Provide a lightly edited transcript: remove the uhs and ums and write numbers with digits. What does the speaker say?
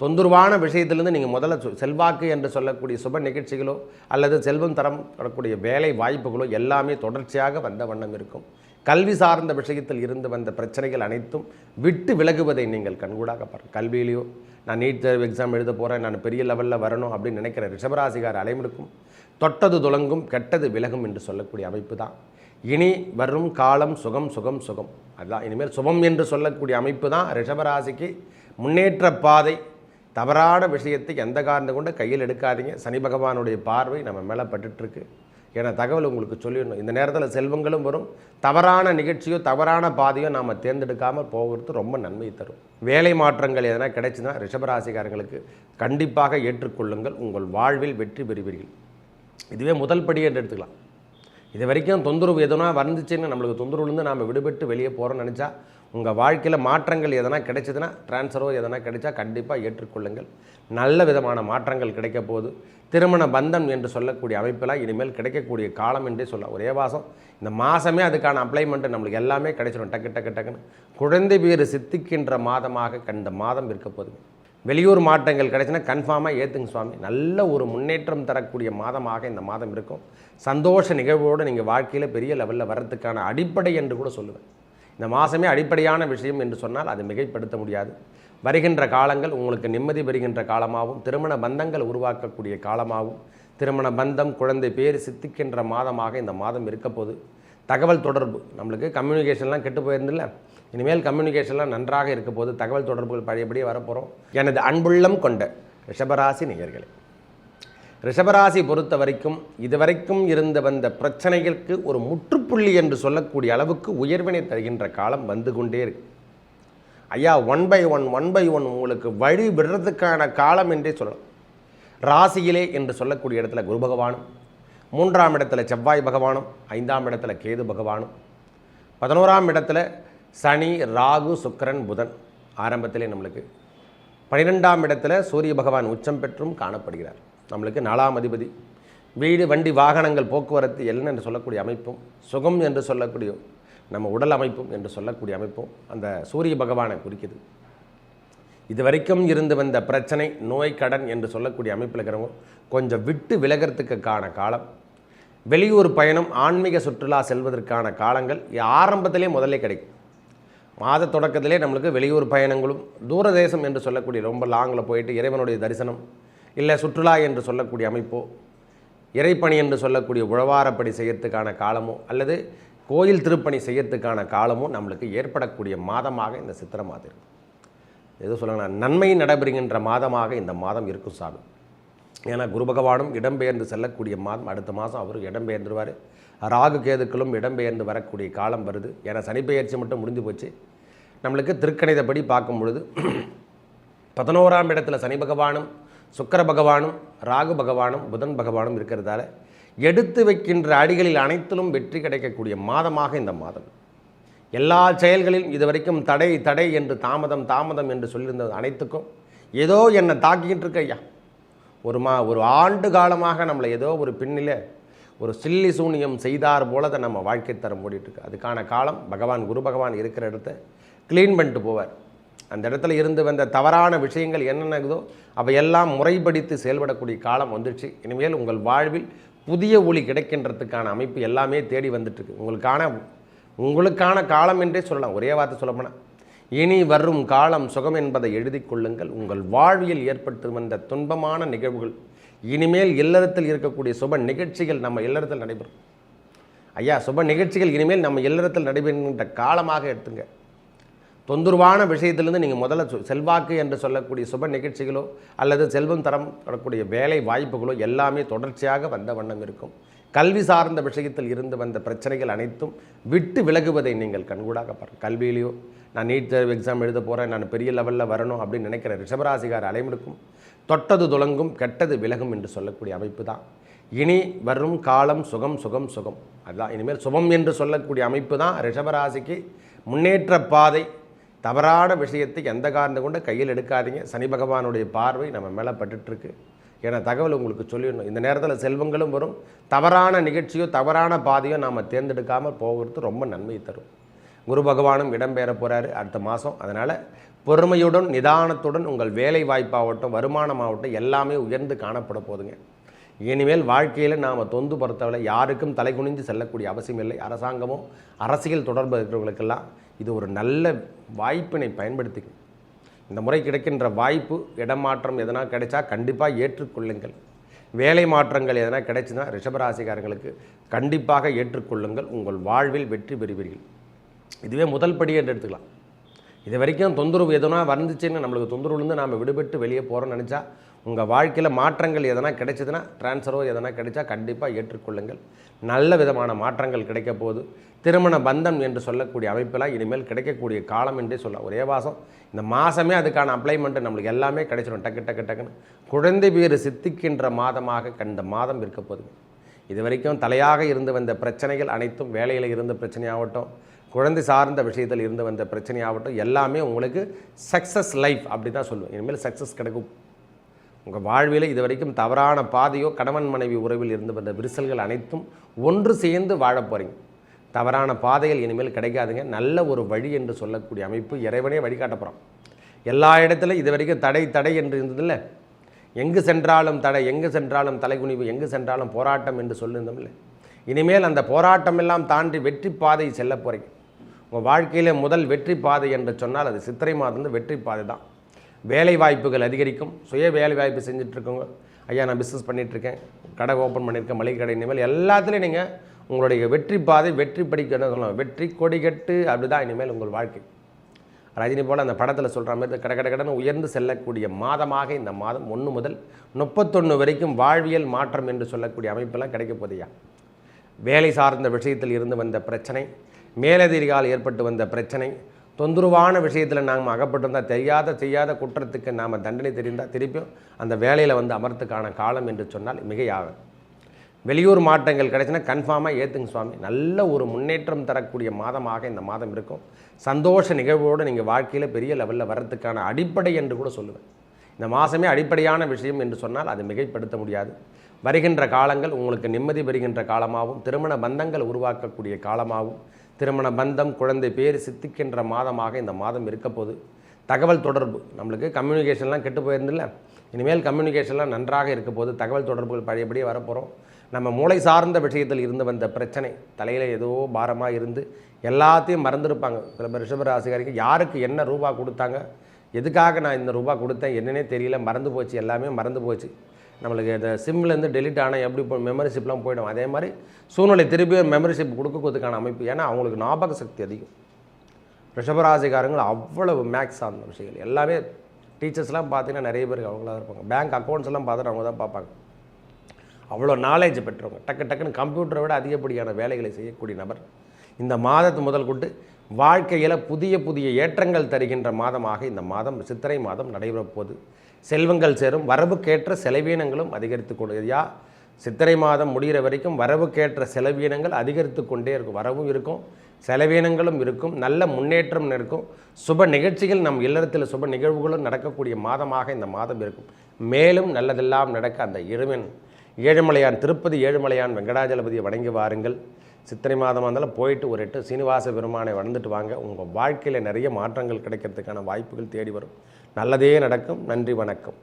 தொந்தரவான விஷயத்திலிருந்து நீங்கள் முதல்ல செல்வாக்கு என்று சொல்லக்கூடிய சுப நிகழ்ச்சிகளோ அல்லது செல்வம் தரம் வரக்கூடிய வேலை வாய்ப்புகளோ எல்லாமே தொடர்ச்சியாக வந்த வண்ணம் இருக்கும். கல்வி சார்ந்த விஷயத்தில் இருந்து வந்த பிரச்சனைகள் அனைத்தும் விட்டு விலகுவதை நீங்கள் கண்கூடாக பாருங்கள். கல்வியிலையோ நான் நீட் தேர்வு எக்ஸாம் எழுத போகிறேன், நான் பெரிய லெவலில் வரணும் அப்படின்னு நினைக்கிற ரிஷபராசிகார அலைமுடுக்கும் தொட்டது துலங்கும் கெட்டது விலகும் என்று சொல்லக்கூடிய அமைப்பு தான். இனி வரும் காலம் சுகம் சுகம் சுகம். அதுதான் இனிமேல் சுபம் என்று சொல்லக்கூடிய அமைப்பு தான் ரிஷபராசிக்கு முன்னேற்ற பாதை. தவறான விஷயத்தை எந்த காரணம் கொண்டு கையில் எடுக்காதீங்க. சனி பகவானுடைய பார்வை நம்ம மேலே பட்டுருக்கு. ஏன்னா தகவல் உங்களுக்கு சொல்லிடணும். இந்த நேரத்தில் செல்வங்களும் வரும். தவறான நிகழ்ச்சியோ தவறான பாதையோ நாம் தேர்ந்தெடுக்காமல் போகிறது ரொம்ப நன்மை தரும். வேலை மாற்றங்கள் எதனா கிடைச்சுன்னா ரிஷபராசிக்காரங்களுக்கு கண்டிப்பாக ஏற்றுக்கொள்ளுங்கள். உங்கள் வாழ்வில் வெற்றி பெறுவீர்கள். இதுவே முதல் படி என்று எடுத்துக்கலாம். இது வரைக்கும் தொந்தரவு எதனா வந்துச்சுன்னு நம்மளுக்கு தொந்தரவுலேருந்து நாம் விடுபட்டு வெளியே போகிறோம்னு நினச்சா உங்கள் வாழ்க்கையில் மாற்றங்கள் எதனா கிடைச்சதுன்னா ட்ரான்ஸ்ஃபரோ எதனா கிடைச்சா கண்டிப்பாக ஏற்றுக்கொள்ளுங்கள். நல்ல விதமான மாற்றங்கள் கிடைக்க போகுது. திருமண பந்தம் என்று சொல்லக்கூடிய அமைப்பெல்லாம் இனிமேல் கிடைக்கக்கூடிய காலம் என்றே சொல்லலாம். ஒரே மாதம் இந்த மாதமே அதுக்கான அப்ளைமெண்ட்டு நம்மளுக்கு எல்லாமே கிடைச்சிடும். டக்கு டக்கு டக்குன்னு குழந்தை பேர் சித்திக்கின்ற மாதமாக இந்த மாதம் இருக்க போகுது. வெளியூர் மாற்றங்கள் கிடைச்சுன்னா கன்ஃபார்மாக ஏற்றுங்க சுவாமி. நல்ல ஒரு முன்னேற்றம் தரக்கூடிய மாதமாக இந்த மாதம் இருக்கும். சந்தோஷ நிகழ்வோடு நீங்கள் வாழ்க்கையில் பெரிய லெவலில் வர்றதுக்கான அடிப்படை என்று கூட சொல்லுவேன். இந்த மாதமே அடிப்படையான விஷயம் என்று சொன்னால் அது மிகைப்படுத்த முடியாது. வருகின்ற காலங்கள் உங்களுக்கு நிம்மதி பெறுகின்ற காலமாகவும் திருமண பந்தங்கள் உருவாக்கக்கூடிய காலமாகவும் திருமண பந்தம் குழந்தை பேர் சித்திக்கின்ற மாதமாக இந்த மாதம் இருக்க போது. தகவல் தொடர்பு நம்மளுக்கு கம்யூனிகேஷன்லாம் கெட்டு போயிருந்தில்ல, இனிமேல் கம்யூனிகேஷன்லாம் நன்றாக இருக்க போது. தகவல் தொடர்புகள் பழையபடியே வரப்போகிறோம். எனது அன்புள்ளம் கொண்ட ரிஷபராசி நேயர்களே, ரிஷபராசி பொறுத்த வரைக்கும் இதுவரைக்கும் இருந்து வந்த பிரச்சனைகளுக்கு ஒரு முற்றுப்புள்ளி என்று சொல்லக்கூடிய அளவுக்கு உயர்வினை தருகின்ற காலம் வந்து கொண்டே இருக்கு. ஐயா, ஒன் பை ஒன் உங்களுக்கு வழி விடுறதுக்கான காலம் என்றே சொல்லலாம். ராசியிலே என்று சொல்லக்கூடிய இடத்துல குரு பகவானும், 3ஆம் இடத்துல செவ்வாய் பகவானும், 5ஆம் இடத்துல கேது பகவானும், 11ஆம் இடத்துல சனி ராகு சுக்கிரன் புதன் ஆரம்பத்திலே நம்மளுக்கு, 12ஆம் இடத்துல சூரிய பகவான் உச்சம் பெற்றும் காணப்படுகிறார். நம்மளுக்கு 4ஆம் அதிபதி வீடு வண்டி வாகனங்கள் போக்குவரத்து எல்லாம் என்று சொல்லக்கூடிய அமைப்பும், சுகம் என்று சொல்லக்கூடிய நம்ம உடல் அமைப்பும் என்று சொல்லக்கூடிய அமைப்பும் அந்த சூரிய பகவானை குறிக்குது. இது வரைக்கும் இருந்து வந்த பிரச்சனை நோய் கடன் என்று சொல்லக்கூடிய அமைப்பில் இருக்கிறவங்க கொஞ்சம் விட்டு விலகிறதுக்கான காலம். வெளியூர் பயணம் ஆன்மீக சுற்றுலா செல்வதற்கான காலங்கள் ஆரம்பத்திலே முதல்ல கிடைக்கும். மாத தொடக்கத்திலே நம்மளுக்கு வெளியூர் பயணங்களும் தூரதேசம் என்று சொல்லக்கூடிய ரொம்ப லாங்கில் போயிட்டு இறைவனுடைய தரிசனம் இல்லை சுற்றுலா என்று சொல்லக்கூடிய அமைப்போ, இறைப்பணி என்று சொல்லக்கூடிய உழவாரப்படி செய்யறதுக்கான காலமோ அல்லது கோயில் திருப்பணி செய்யறதுக்கான காலமோ நம்மளுக்கு ஏற்படக்கூடிய மாதமாக இந்த சித்திரை மாதம் இருக்கும். எது சொல்லுங்கன்னா நன்மை நடைபெறுகின்ற மாதமாக இந்த மாதம் இருக்கும் சாமி. ஏன்னா குரு பகவானும் இடம்பெயர்ந்து செல்லக்கூடிய மாதம். அடுத்த மாதம் அவர் இடம்பெயர்ந்துருவார். ராகு கேதுக்களும் இடம்பெயர்ந்து வரக்கூடிய காலம் வருது. ஏன்னா சனிப்பெயர்ச்சி மட்டும் முடிஞ்சு போச்சு. நம்மளுக்கு திருக்கணிதப்படி பார்க்கும் பொழுது 11ஆம் இடத்துல சனி பகவானும் சுக்கிர பகவானும் ராகு பகவானும் புதன் பகவானும் இருக்கிறதால எடுத்து வைக்கின்ற அடிகளில் அனைத்திலும் வெற்றி கிடைக்கக்கூடிய மாதமாக இந்த மாதம். எல்லா செயல்களிலும் இதுவரைக்கும் தடை தடை என்று தாமதம் என்று சொல்லியிருந்தது அனைத்துக்கும் ஏதோ என்னை தாக்கிக்கிட்டு இருக்க ஐயா. ஒரு ஆண்டு காலமாக நம்மளை ஏதோ ஒரு பின்னில் ஒரு சில்லி சூனியம் செய்தார் போல தான் நம்ம வாழ்க்கை தரம் ஓடிட்டுருக்கு. அதுக்கான காலம் பகவான் குரு பகவான் இருக்கிற இடத்த க்ளீன் பண்ணிட்டு போவார். அந்த இடத்துல இருந்து வந்த தவறான விஷயங்கள் என்னென்னதோ அவையெல்லாம் முறைப்படுத்தி செயல்படக்கூடிய காலம் வந்துடுச்சு. இனிமேல் உங்கள் வாழ்வில் புதிய ஒளி கிடைக்கின்றதுக்கான அமைப்பு எல்லாமே தேடி வந்துட்டுருக்கு. உங்களுக்கான காலம் என்றே சொல்லலாம். ஒரே வார்த்தை சொல்லப்போனால் இனி வரும் காலம் சுகம் என்பதை எழுதி கொள்ளுங்கள். உங்கள் வாழ்வியல் ஏற்பட்டு வந்த துன்பமான நிகழ்வுகள் இனிமேல் இல்லறத்தில் இருக்கக்கூடிய சுப நிகழ்ச்சிகள் நம்ம இல்லறத்தில் நடைபெறும். ஐயா, சுப நிகழ்ச்சிகள் இனிமேல் நம்ம இல்லறத்தில் நடைபெறுகின்ற காலமாக எடுத்துங்க. தொந்தரவான விஷயத்திலிருந்து நீங்கள் முதல்ல செல்வாக்கு என்று சொல்லக்கூடிய சுப நிகழ்ச்சிகளோ அல்லது செல்வம் தரம் வரக்கூடிய வேலை வாய்ப்புகளோ எல்லாமே தொடர்ச்சியாக வந்த வண்ணம் இருக்கும். கல்வி சார்ந்த விஷயத்தில் இருந்து வந்த பிரச்சனைகள் அனைத்தும் விட்டு விலகுவதை நீங்கள் கண்கூடாக பாருங்கள். கல்வியிலையோ நான் நீட் தேர்வு எக்ஸாம் எழுத போகிறேன், நான் பெரிய லெவலில் வரணும் அப்படின்னு நினைக்கிற ரிஷபராசிகார அலைமுடுக்கும் தொட்டது துலங்கும் கெட்டது விலகும் என்று சொல்லக்கூடிய அமைப்பு தான். இனி வரும் காலம் சுகம் சுகம் சுகம். அதுதான் இனிமேல் சுபம் என்று சொல்லக்கூடிய அமைப்பு தான் ரிஷபராசிக்கு முன்னேற்ற பாதை. தவறான விஷயத்தை எந்த காரணம் கொண்டு கையில் எடுக்காதீங்க. சனி பகவானுடைய பார்வை நம்ம மேலே பட்டுருக்கு. ஏன்னா தகவல் உங்களுக்கு சொல்லிடணும். இந்த நேரத்தில் செல்வங்களும் வரும். தவறான நிகழ்ச்சியோ தவறான பாதையோ நாம் தேர்ந்தெடுக்காமல் போகிறது ரொம்ப நன்மை தரும். குரு பகவானும் இடம்பெற போகிறாரு அடுத்த மாதம். அதனால் பொறுமையுடன் நிதானத்துடன் உங்கள் வேலை வாய்ப்பாகட்டும் வருமானமாகட்டும் எல்லாமே உயர்ந்து காணப்பட போதுங்க. இனிமேல் வாழ்க்கையில் நாம் தொந்து பொறுத்தவரை யாருக்கும் தலை குனிஞ்சு செல்லக்கூடிய அவசியம் இல்லை. அரசாங்கமோ அரசியல் தொடர்பு இருக்கிறவங்களுக்கெல்லாம் இது ஒரு நல்ல வாய்ப்பினை பயன்படுத்திக்கணும். இந்த முறை கிடைக்கின்ற வாய்ப்பு இடமாற்றம் எதனா கிடைச்சா கண்டிப்பாக ஏற்றுக்கொள்ளுங்கள். வேலை மாற்றங்கள் எதனா கிடைச்சுன்னா ரிஷபராசிக்காரங்களுக்கு கண்டிப்பாக ஏற்றுக்கொள்ளுங்கள். உங்கள் வாழ்வில் வெற்றி பெறுவீர்கள். இதுவே முதல் படி என்று எடுத்துக்கலாம். இது வரைக்கும் தொந்தரவு எதனா வந்துச்சுன்னு நம்மளுக்கு தொந்தரவுலேருந்து நாம் விடுபட்டு வெளியே போகிறோம்னு நினச்சா உங்கள் வாழ்க்கையில் மாற்றங்கள் எதனா கிடைச்சதுன்னா ட்ரான்ஸ்ஃபரோ எதனா கிடைச்சா கண்டிப்பாக ஏற்றுக்கொள்ளுங்கள். நல்ல விதமான மாற்றங்கள் கிடைக்க போகுது. திருமண பந்தம் என்று சொல்லக்கூடிய அமைப்பெல்லாம் இனிமேல் கிடைக்கக்கூடிய காலம் என்றே சொல்லலாம். ஒரே மாதம் இந்த மாதமே அதுக்கான அப்ளைமெண்ட்டு நம்மளுக்கு எல்லாமே கிடைச்சிடும். டக்குன்னு குழந்தை பேர் சித்திக்கின்ற மாதமாக கண்ட மாதம் இருக்க போகுது. இது வரைக்கும் தலையாக இருந்து வந்த பிரச்சனைகள் அனைத்தும் வேலையில் இருந்த பிரச்சனையாகட்டும் குழந்தை சார்ந்த விஷயத்தில் இருந்து வந்த பிரச்சனையாகட்டும் எல்லாமே உங்களுக்கு சக்ஸஸ் லைஃப் அப்படி தான் சொல்லுவேன். இனிமேல் சக்ஸஸ் கிடைக்கும். உங்கள் வாழ்வில் இது வரைக்கும் தவறான பாதையோ கணவன் மனைவி உறவில் இருந்து வந்த விரிசல்கள் அனைத்தும் ஒன்று சேர்ந்து வாழப் போகிறீங்க. தவறான பாதைகள் இனிமேல் கிடைக்காதுங்க. நல்ல ஒரு வழி என்று சொல்லக்கூடிய அமைப்பு இறைவனே வழிகாட்ட போகிறோம். எல்லா இடத்துலையும் இது வரைக்கும் தடை என்று இருந்ததில்லை. எங்கு சென்றாலும் தடை, எங்கு சென்றாலும் தலைகுனிவு, எங்கு சென்றாலும் போராட்டம் என்று சொல்லியிருந்தோம் இல்லை. இனிமேல் அந்த போராட்டம் எல்லாம் தாண்டி வெற்றி பாதை செல்ல போகிறீங்க. உங்கள் வாழ்க்கையில் முதல் வெற்றி பாதை என்று சொன்னால் அது சித்திரை மாதம் வெற்றி பாதை தான். வேலை வாய்ப்புகள் அதிகரிக்கும். சுய வேலை வாய்ப்பு செஞ்சிட்ருக்கோங்க. ஐயா நான் பிஸ்னஸ் பண்ணிகிட்ருக்கேன், கடை ஓப்பன் பண்ணியிருக்கேன், மளிகை கடை, இனிமேல் எல்லாத்துலேயும் நீங்கள் உங்களுடைய வெற்றி பாதை வெற்றி படிக்கணும் சொல்லலாம். வெற்றி கொடிகட்டு அப்படி தான் இனிமேல் உங்கள் வாழ்க்கை. ரஜினி போல் அந்த படத்தில் சொல்கிற மாதிரி கடன்னு உயர்ந்து செல்லக்கூடிய மாதமாக இந்த மாதம் 1 முதல் 31 வரைக்கும் வாழ்வியல் மாற்றம் என்று சொல்லக்கூடிய அமைப்பெல்லாம் கிடைக்க போதையா. வேலை சார்ந்த விஷயத்தில் இருந்து வந்த பிரச்சனை, மேலதிகாரிகள் ஏற்பட்டு வந்த பிரச்சனை, தொந்தரவான விஷயத்தில் நாம் அகப்பட்டிருந்தால் செய்யாத குற்றத்துக்கு நாம் தண்டனை தெரிந்தால் திருப்பியும் அந்த வேலையில் அமர்த்துக்கான காலம் என்று சொன்னால் மிகையாகும். வெளியூர் மாற்றங்கள் கிடைச்சினா கன்ஃபார்மாக ஏற்றுங்க சுவாமி. நல்ல ஒரு முன்னேற்றம் தரக்கூடிய மாதமாக இந்த மாதம் இருக்கும். சந்தோஷ நிகழ்வோடு நீங்கள் வாழ்க்கையில் பெரிய லெவலில் வர்றதுக்கான அடிப்படை என்று கூட சொல்லுவேன். இந்த மாதமே அடிப்படையான விஷயம் என்று சொன்னால் அது மிகைப்படுத்த முடியாது. வருகின்ற காலங்கள் உங்களுக்கு நிம்மதி பெறுகின்ற காலமாகவும் திருமண பந்தங்கள் உருவாக்கக்கூடிய காலமாகவும் திருமண பந்தம் குழந்தை பேர் சித்திக்கின்ற மாதமாக இந்த மாதம் இருக்க போது. தகவல் தொடர்பு நம்மளுக்கு கம்யூனிகேஷன்லாம் கெட்டு போயிருந்தில்ல, இனிமேல் கம்யூனிகேஷன்லாம் நன்றாக இருக்க போது. தகவல் தொடர்புகள் பழையபடியே வரப்போகிறோம். நம்ம மூளை சார்ந்த விஷயத்தில் இருந்து வந்த பிரச்சனை தலையில் ஏதோ பாரமாக இருந்து எல்லாத்தையும் மறந்துருப்பாங்க. சில பேர் ரிஷபராசிக்காரங்க யாருக்கு என்ன ரூபா கொடுத்தாங்க, எதுக்காக நான் இந்த ரூபா கொடுத்தேன் என்னன்னே தெரியல, மறந்து போச்சு, எல்லாமே மறந்து போச்சு. நம்மளுக்கு இந்த சிம்லேருந்து டெலிட் ஆனால் எப்படி இப்போ மெமரிஷிப்லாம் போய்டும். அதே மாதிரி சூழ்நிலை திருப்பியும் மெமரிஷிப் கொடுக்கறதுக்கான அமைப்பு. ஏன்னா அவங்களுக்கு ஞாபக சக்தி அதிகம். ரிஷபராசிக்காரங்கள் அவ்வளவு மேக்ஸ் சார்ந்த விஷயங்கள் எல்லாமே டீச்சர்ஸ்லாம் பார்த்தீங்கன்னா நிறைய பேருக்கு அவங்களாக இருப்பாங்க. பேங்க் அக்கௌண்ட்ஸ் எல்லாம் பார்த்துட்டு அவங்க தான் பார்ப்பாங்க. அவ்வளோ நாலேஜ் பெற்றவங்க. டக்குன்னு கம்ப்யூட்டரை விட அதிகப்படியான வேலைகளை செய்யக்கூடிய நபர். இந்த மாதத்து முதல் கொண்டு வாழ்க்கையில் புதிய ஏற்றங்கள் தருகின்ற மாதமாக இந்த மாதம் சித்திரை மாதம் நடைபெறப் போகுது. செல்வங்கள் சேரும். வரவுக்கேற்ற செலவீனங்களும் அதிகரித்து கொண்டு சித்திரை மாதம் முடிகிற வரைக்கும் வரவுக்கேற்ற செலவீனங்கள் அதிகரித்து கொண்டே இருக்கும். வரவும் இருக்கும், செலவீனங்களும் இருக்கும், நல்ல முன்னேற்றம் இருக்கும். சுப நிகழ்ச்சிகள் நம் இல்லறத்தில் சுப நிகழ்வுகளும் நடக்கக்கூடிய மாதமாக இந்த மாதம் இருக்கும். மேலும் நல்லதெல்லாம் நடக்க அந்த ஏழுமலையான் திருப்பதி ஏழுமலையான் வெங்கடாஜலபதியை வணங்கி வாருங்கள். சித்திரை மாதமாக இருந்தாலும் போயிட்டு ஒரு 8 சீனிவாச பெருமானை வணந்துட்டு வாங்க. உங்கள் வாழ்க்கையில் நிறைய மாற்றங்கள் கிடைக்கிறதுக்கான வாய்ப்புகள் தேடி வரும். நல்லதே நடக்கும். நன்றி, வணக்கம்.